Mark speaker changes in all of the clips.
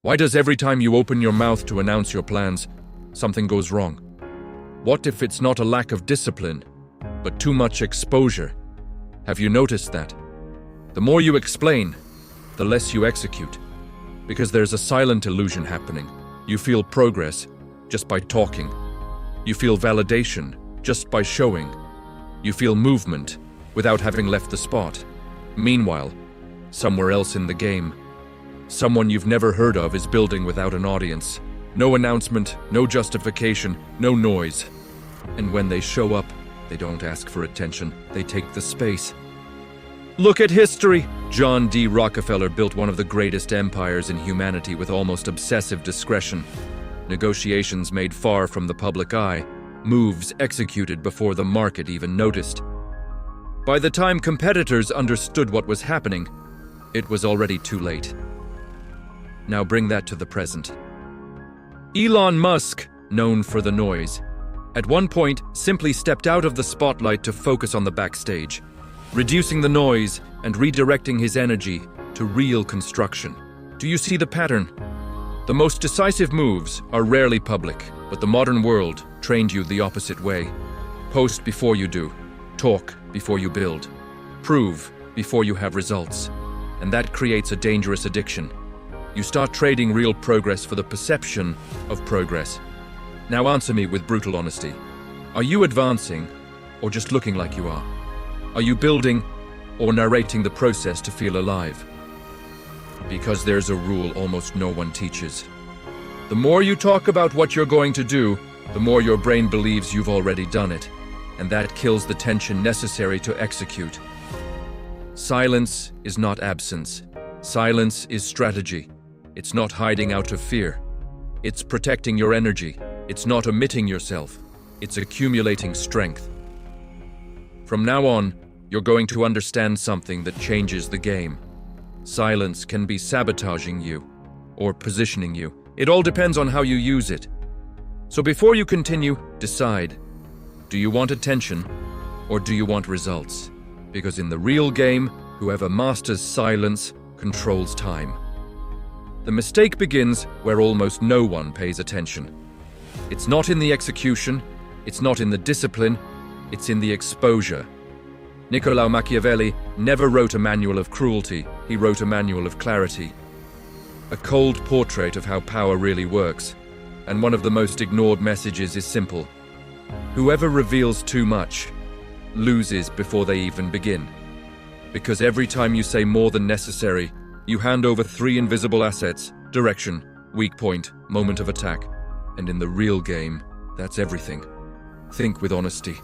Speaker 1: Why does every time you open your mouth to announce your plans, something goes wrong? What if it's not a lack of discipline, but too much exposure? Have you noticed that? The more you explain, the less you execute. Because there's a silent illusion happening. You feel progress just by talking. You feel validation just by showing. You feel movement without having left the spot. Meanwhile, somewhere else in the game, someone you've never heard of is building without an audience. No announcement, no justification, no noise. And when they show up, they don't ask for attention, they take the space. Look at history! John D. Rockefeller built one of the greatest empires in humanity with almost obsessive discretion. Negotiations made far from the public eye, moves executed before the market even noticed. By the time competitors understood what was happening, it was already too late. Now bring that to the present. Elon Musk, known for the noise, at one point simply stepped out of the spotlight to focus on the backstage, reducing the noise and redirecting his energy to real construction. Do you see the pattern? The most decisive moves are rarely public, but the modern world trained you the opposite way. Post before you do, talk before you build, prove before you have results, and that creates a dangerous addiction. You start trading real progress for the perception of progress. Now answer me with brutal honesty. Are you advancing or just looking like you are? Are you building or narrating the process to feel alive? Because there's a rule almost no one teaches. The more you talk about what you're going to do, the more your brain believes you've already done it, and that kills the tension necessary to execute. Silence is not absence. Silence is strategy. It's not hiding out of fear. It's protecting your energy. It's not omitting yourself. It's accumulating strength. From now on, you're going to understand something that changes the game. Silence can be sabotaging you or positioning you. It all depends on how you use it. So before you continue, decide. Do you want attention or do you want results? Because in the real game, whoever masters silence controls time. The mistake begins where almost no one pays attention. It's not in the execution, it's not in the discipline, it's in the exposure. Niccolò Machiavelli never wrote a manual of cruelty, he wrote a manual of clarity. A cold portrait of how power really works, and one of the most ignored messages is simple. Whoever reveals too much loses before they even begin. Because every time you say more than necessary, you hand over 3 invisible assets: direction, weak point, moment of attack. And in the real game, that's everything. Think with honesty.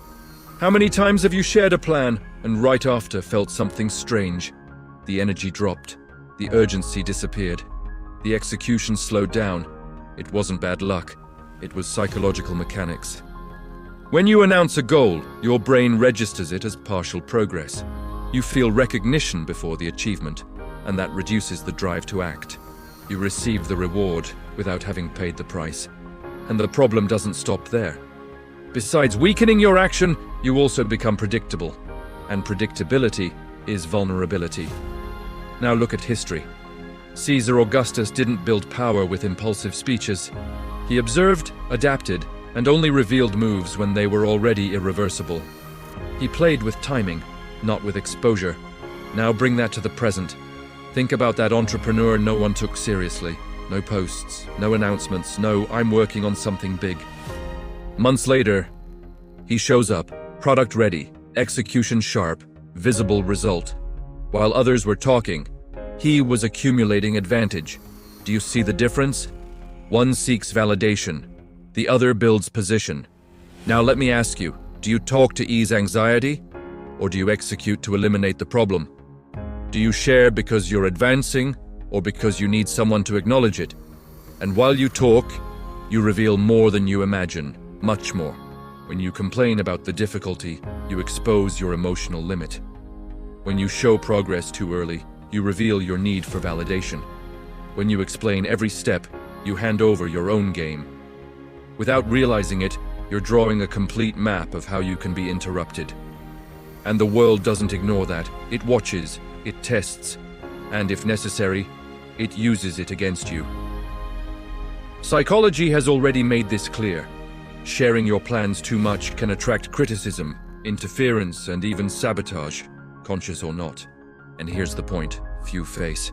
Speaker 1: How many times have you shared a plan and right after felt something strange? The energy dropped, the urgency disappeared, the execution slowed down. It wasn't bad luck, it was psychological mechanics. When you announce a goal, your brain registers it as partial progress. You feel recognition before the achievement, and that reduces the drive to act. You receive the reward without having paid the price. And the problem doesn't stop there. Besides weakening your action, you also become predictable. And predictability is vulnerability. Now look at history. Caesar Augustus didn't build power with impulsive speeches. He observed, adapted, and only revealed moves when they were already irreversible. He played with timing, not with exposure. Now bring that to the present. Think about that entrepreneur no one took seriously. No posts, no announcements, no "I'm working on something big." Months later, he shows up, product ready, execution sharp, visible result. While others were talking, he was accumulating advantage. Do you see the difference? One seeks validation, the other builds position. Now let me ask you, do you talk to ease anxiety, or do you execute to eliminate the problem? Do you share because you're advancing, or because you need someone to acknowledge it? And while you talk, you reveal more than you imagine, much more. When you complain about the difficulty, you expose your emotional limit. When you show progress too early, you reveal your need for validation. When you explain every step, you hand over your own game. Without realizing it, you're drawing a complete map of how you can be interrupted. And the world doesn't ignore that. It watches, it tests, and if necessary, it uses it against you. Psychology has already made this clear. Sharing your plans too much can attract criticism, interference, and even sabotage, conscious or not. And here's the point few face.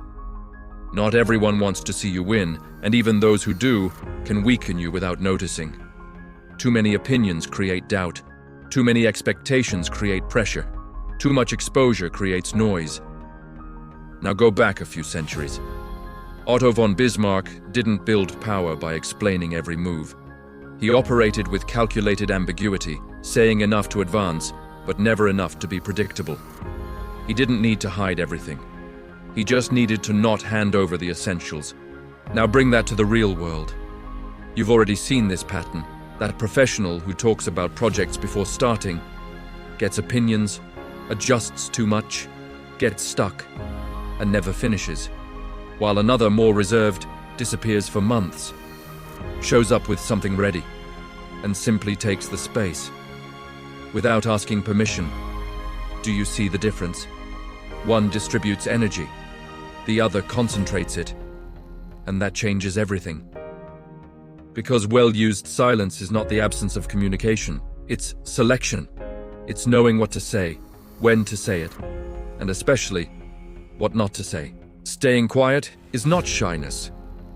Speaker 1: Not everyone wants to see you win, and even those who do can weaken you without noticing. Too many opinions create doubt. Too many expectations create pressure. Too much exposure creates noise. Now go back a few centuries. Otto von Bismarck didn't build power by explaining every move. He operated with calculated ambiguity, saying enough to advance, but never enough to be predictable. He didn't need to hide everything. He just needed to not hand over the essentials. Now bring that to the real world. You've already seen this pattern. That professional who talks about projects before starting, gets opinions, adjusts too much, gets stuck, and never finishes, while another, more reserved, disappears for months, shows up with something ready, and simply takes the space, without asking permission. Do you see the difference? One distributes energy, the other concentrates it, and that changes everything. Because well-used silence is not the absence of communication, it's selection. It's knowing what to say, when to say it, and especially what not to say. Staying quiet is not shyness,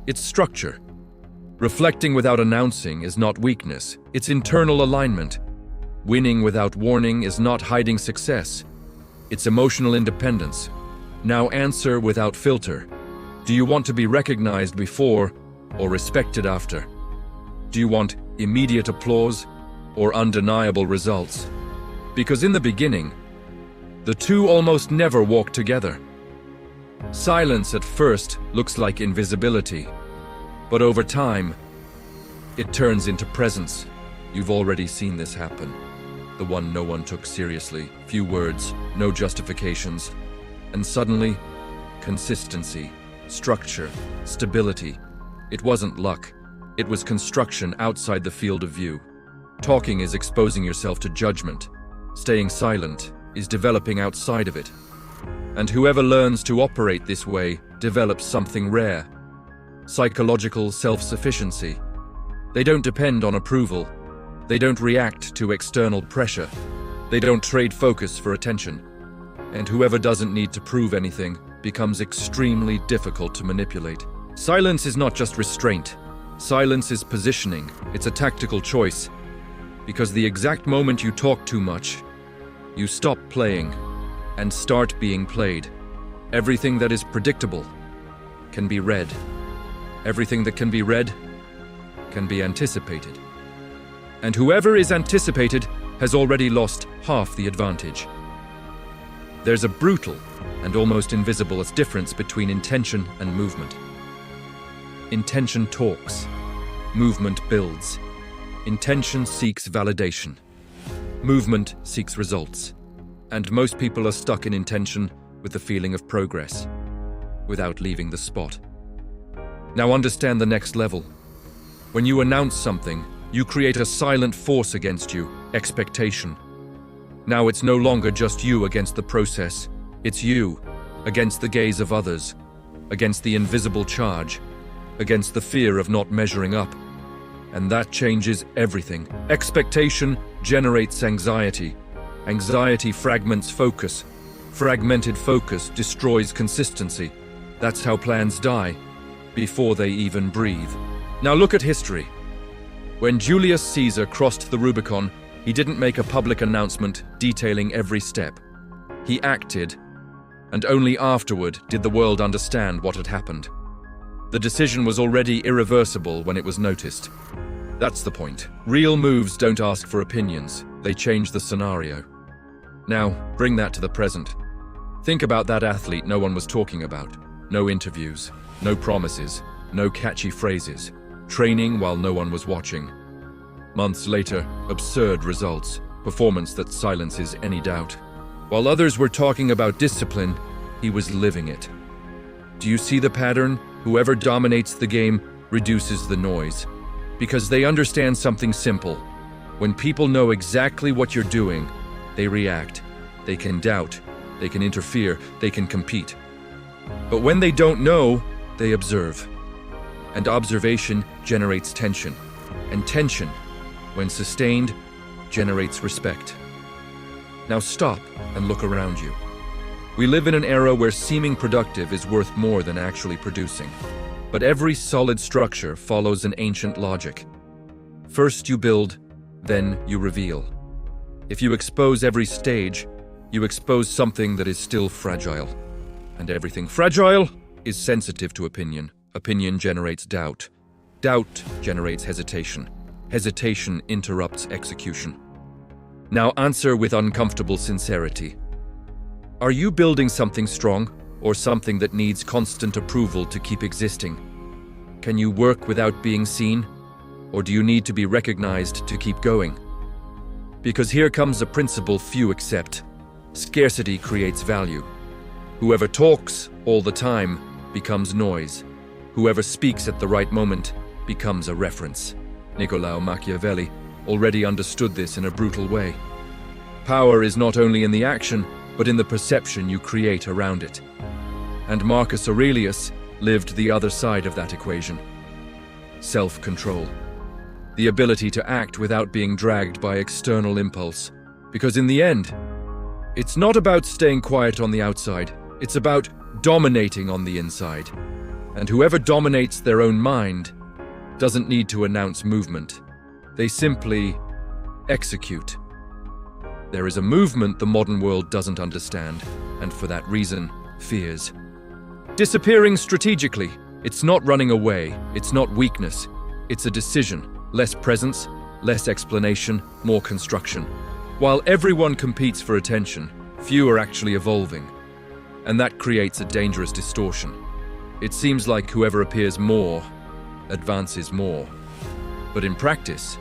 Speaker 1: it's structure. Reflecting without announcing is not weakness, it's internal alignment. Winning without warning is not hiding success, it's emotional independence. Now answer without filter. Do you want to be recognized before or respected after? Do you want immediate applause or undeniable results? Because in the beginning, the two almost never walk together. Silence at first looks like invisibility, but over time, it turns into presence. You've already seen this happen. The one no one took seriously, few words, no justifications, and suddenly, consistency, structure, stability. It wasn't luck. It was construction outside the field of view. Talking is exposing yourself to judgment. Staying silent is developing outside of it. And whoever learns to operate this way develops something rare. Psychological self-sufficiency. They don't depend on approval. They don't react to external pressure. They don't trade focus for attention. And whoever doesn't need to prove anything becomes extremely difficult to manipulate. Silence is not just restraint. Silence is positioning. It's a tactical choice. Because the exact moment you talk too much, you stop playing and start being played. Everything that is predictable can be read. Everything that can be read can be anticipated. And whoever is anticipated has already lost half the advantage. There's a brutal and almost invisible difference between intention and movement. Intention talks. Movement builds. Intention seeks validation. Movement seeks results. And most people are stuck in intention with the feeling of progress, without leaving the spot. Now understand the next level. When you announce something, you create a silent force against you, expectation. Now it's no longer just you against the process. It's you against the gaze of others, against the invisible charge, against the fear of not measuring up. And that changes everything. Expectation generates anxiety. Anxiety fragments focus. Fragmented focus destroys consistency. That's how plans die, before they even breathe. Now look at history. When Julius Caesar crossed the Rubicon, he didn't make a public announcement detailing every step. He acted, and only afterward did the world understand what had happened. The decision was already irreversible when it was noticed. That's the point. Real moves don't ask for opinions, they change the scenario. Now, bring that to the present. Think about that athlete no one was talking about. No interviews, no promises, no catchy phrases. Training while no one was watching. Months later, absurd results. Performance that silences any doubt. While others were talking about discipline, he was living it. Do you see the pattern? Whoever dominates the game reduces the noise. Because they understand something simple. When people know exactly what you're doing, they react. They can doubt. They can interfere. They can compete. But when they don't know, they observe. and observation generates tension, and tension, when sustained, generates respect. Now stop and look around you. We live in an era where seeming productive is worth more than actually producing. But every solid structure follows an ancient logic. First you build, then you reveal. If you expose every stage, you expose something that is still fragile. And everything fragile is sensitive to opinion. Opinion generates doubt. Doubt generates hesitation. Hesitation interrupts execution. Now answer with uncomfortable sincerity. Are you building something strong, or something that needs constant approval to keep existing? Can you work without being seen, or do you need to be recognized to keep going? Because here comes a principle few accept. Scarcity creates value. Whoever talks all the time becomes noise. Whoever speaks at the right moment becomes a reference. Niccolò Machiavelli already understood this in a brutal way. Power is not only in the action, but in the perception you create around it. And Marcus Aurelius lived the other side of that equation. Self-control. The ability to act without being dragged by external impulse. Because in the end, it's not about staying quiet on the outside, it's about dominating on the inside. And whoever dominates their own mind doesn't need to announce movement. They simply execute. There is a movement the modern world doesn't understand, and for that reason, fears. Disappearing strategically. It's not running away, it's not weakness. It's a decision. Less presence, less explanation, more construction. While everyone competes for attention, few are actually evolving. And that creates a dangerous distortion. It seems like whoever appears more advances more. But in practice,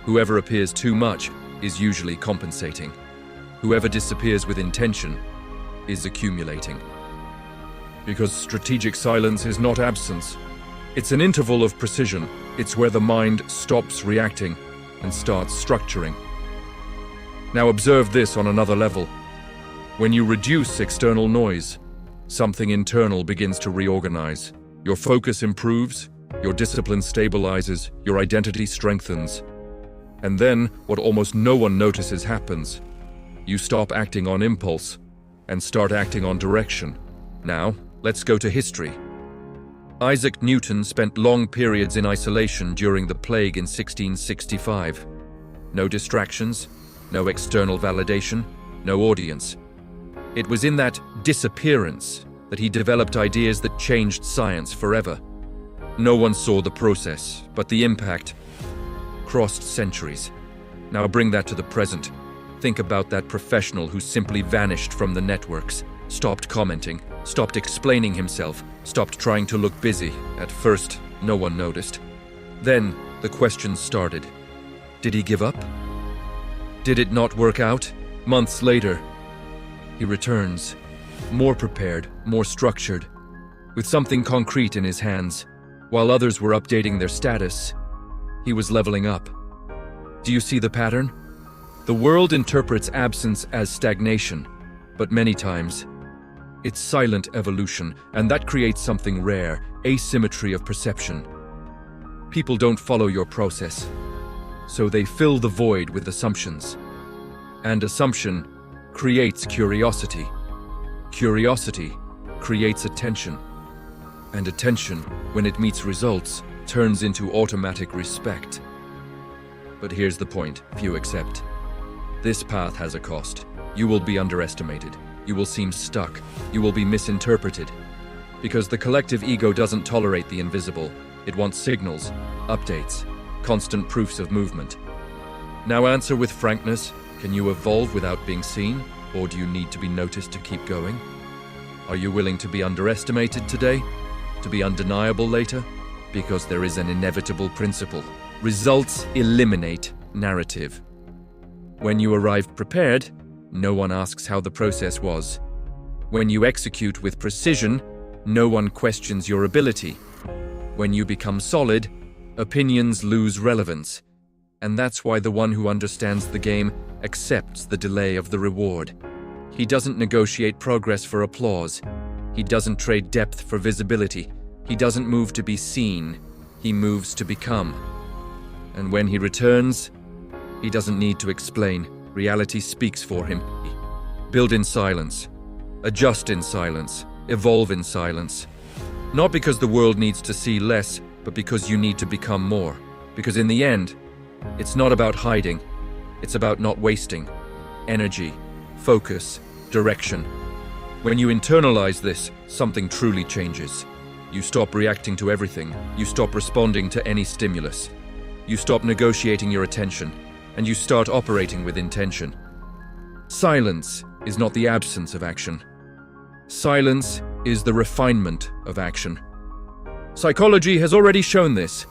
Speaker 1: whoever appears too much is usually compensating. Whoever disappears with intention is accumulating. Because strategic silence is not absence. It's an interval of precision. It's where the mind stops reacting and starts structuring. Now observe this on another level. When you reduce external noise, something internal begins to reorganize. Your focus improves, your discipline stabilizes, your identity strengthens. And then, what almost no one notices happens. You stop acting on impulse and start acting on direction. Now, let's go to history. Isaac Newton spent long periods in isolation during the plague in 1665. No distractions, no external validation, no audience. It was in that disappearance that he developed ideas that changed science forever. No one saw the process, but the impact crossed centuries. Now bring that to the present. Think about that professional who simply vanished from the networks, stopped commenting, stopped explaining himself, stopped trying to look busy. At first, no one noticed. Then, the questions started. Did he give up? Did it not work out? Months later, he returns, more prepared, more structured, with something concrete in his hands. While others were updating their status, he was leveling up. Do you see the pattern? The world interprets absence as stagnation, but many times, it's silent evolution, and that creates something rare, asymmetry of perception. People don't follow your process, so they fill the void with assumptions. And assumption creates curiosity. Curiosity creates attention. And attention, when it meets results, turns into automatic respect. But here's the point, few accept. This path has a cost. You will be underestimated. You will seem stuck. You will be misinterpreted. Because the collective ego doesn't tolerate the invisible. It wants signals, updates, constant proofs of movement. Now answer with frankness. Can you evolve without being seen? Or do you need to be noticed to keep going? Are you willing to be underestimated today? To be undeniable later? Because there is an inevitable principle. Results eliminate narrative. When you arrive prepared, no one asks how the process was. When you execute with precision, no one questions your ability. When you become solid, opinions lose relevance. And that's why the one who understands the game accepts the delay of the reward. He doesn't negotiate progress for applause. He doesn't trade depth for visibility. He doesn't move to be seen. he moves to become. And when he returns, he doesn't need to explain. Reality speaks for him. Build in silence. Adjust in silence. Evolve in silence. Not because the world needs to see less, but because you need to become more. Because in the end, it's not about hiding. It's about not wasting energy, focus, direction. When you internalize this, something truly changes. You stop reacting to everything. You stop responding to any stimulus. You stop negotiating your attention, and you start operating with intention. Silence is not the absence of action. Silence is the refinement of action. Psychology has already shown this.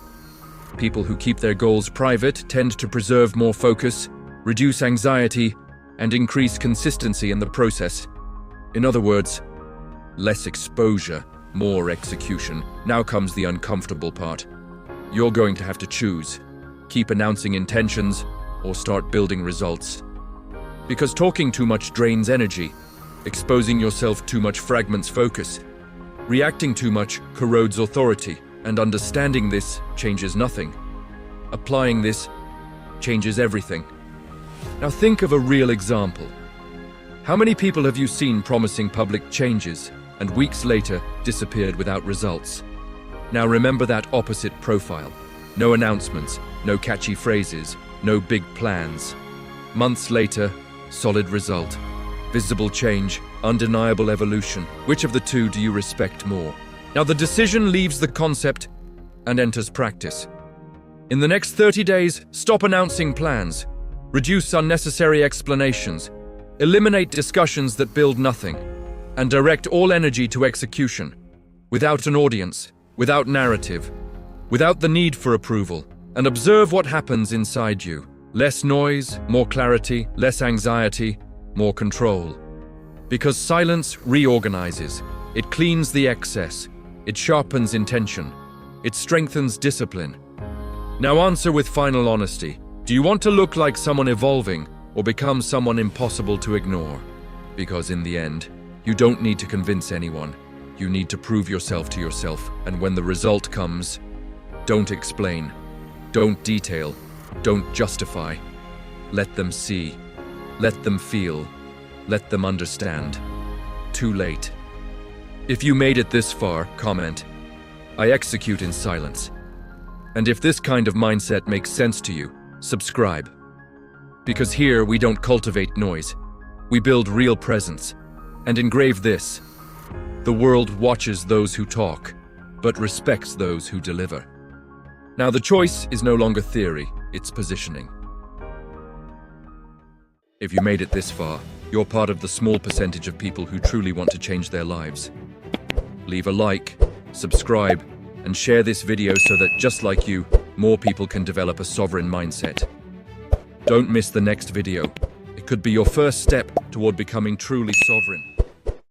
Speaker 1: People who keep their goals private tend to preserve more focus, reduce anxiety, and increase consistency in the process. In other words, less exposure, more execution. Now comes the uncomfortable part. You're going to have to choose. Keep announcing intentions or start building results. Because talking too much drains energy. Exposing yourself too much fragments focus. Reacting too much corrodes authority, and understanding this changes nothing. Applying this changes everything. Now think of a real example. How many people have you seen promising public changes and weeks later disappeared without results? Now remember that opposite profile. No announcements, no catchy phrases, no big plans. Months later, solid result. Visible change, undeniable evolution. Which of the two do you respect more? Now the decision leaves the concept and enters practice. In the next 30 days, stop announcing plans. Reduce unnecessary explanations. Eliminate discussions that build nothing. And direct all energy to execution. Without an audience, without narrative, without the need for approval. And observe what happens inside you. Less noise, more clarity, less anxiety, more control. Because silence reorganizes. It cleans the excess. It sharpens intention. It strengthens discipline. Now answer with final honesty. Do you want to look like someone evolving or become someone impossible to ignore? Because in the end, you don't need to convince anyone. You need to prove yourself to yourself. And when the result comes, don't explain. Don't detail. Don't justify. Let them see. Let them feel. Let them understand. Too late. If you made it this far, comment, "I execute in silence." And if this kind of mindset makes sense to you, subscribe. Because here we don't cultivate noise. We build real presence. And engrave this: the world watches those who talk, but respects those who deliver. Now the choice is no longer theory, it's positioning. If you made it this far, you're part of the small percentage of people who truly want to change their lives. Leave a like, subscribe, and share this video so that, just like you, more people can develop a sovereign mindset. Don't miss the next video. It could be your first step toward becoming truly sovereign.